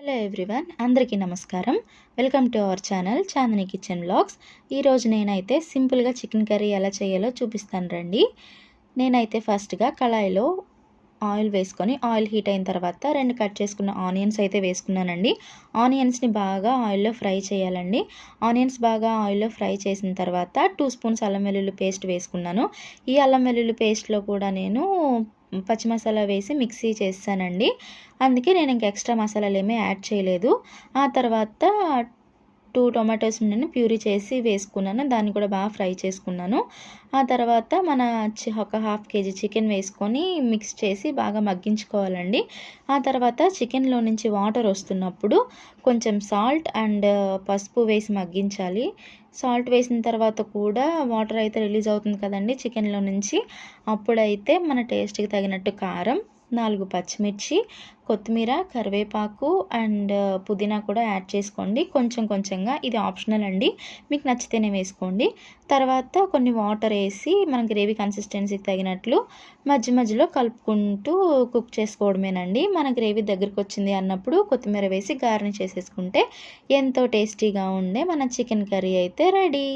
Hello everyone, అందరికీ నమస్కారం. Welcome to our channel Chandini kitchen vlogs. ఈరోజు నేనైతే సింపుల్గా చికెన్ కర్రీ ఎలా చేయాలో చూపిస్తాను రండి. నేనైతే ఫస్ట్గా కళాయిలో ఆయిల్ వేసుకొని ఆయిల్ హీట్ అయిన తర్వాత 2 కట్ చేసుకున్న ఆనియన్స్ అయితే వేసుకున్నానండి. ఆనియన్స్ని బాగా ఆయిల్లో ఫ్రై చేయాలండి. ఆనియన్స్ బాగా ఆయిల్లో ఫ్రై చేసిన తర్వాత 2 స్పూన్స్ అల్లం వెల్లుల్లి పేస్ట్ వేసుకున్నాను. ఈ అల్లం వెల్లుల్లి పేస్ట్లో కూడా నేను పచ్చి మసాలా వేసి మిక్సీ చేస్తానండి. అందుకే నేను ఇంక ఎక్స్ట్రా మసాలాలు ఏమీ యాడ్ చేయలేదు. ఆ తర్వాత 2 టొమాటోస్ని నేను ప్యూరీ చేసి వేసుకున్నాను. దాన్ని కూడా బాగా ఫ్రై చేసుకున్నాను. ఆ తర్వాత ఒక హాఫ్ కేజీ చికెన్ వేసుకొని మిక్స్ చేసి బాగా మగ్గించుకోవాలండి. ఆ తర్వాత చికెన్లో నుంచి వాటర్ వస్తున్నప్పుడు కొంచెం సాల్ట్ అండ్ పసుపు వేసి మగ్గించాలి. సాల్ట్ వేసిన తర్వాత కూడా వాటర్ అయితే రిలీజ్ అవుతుంది కదండి చికెన్లో నుంచి. అప్పుడైతే మన టేస్ట్కి తగినట్టు కారం, 4 పచ్చిమిర్చి, కొత్తిమీర, కరివేపాకు అండ్ పుదీనా కూడా యాడ్ చేసుకోండి కొంచెం కొంచెంగా. ఇది ఆప్షనల్ అండి, మీకు నచ్చితేనే వేసుకోండి. తర్వాత కొన్ని వాటర్ వేసి మన గ్రేవీ కన్సిస్టెన్సీకి తగినట్లు మధ్య మధ్యలో కలుపుకుంటూ కుక్ చేసుకోవడమేనండి. మన గ్రేవీ దగ్గరికి వచ్చింది అన్నప్పుడు కొత్తిమీర వేసి గార్నిష్ చేసేసుకుంటే ఎంతో టేస్టీగా ఉండే మన చికెన్ కర్రీ అయితే రెడీ.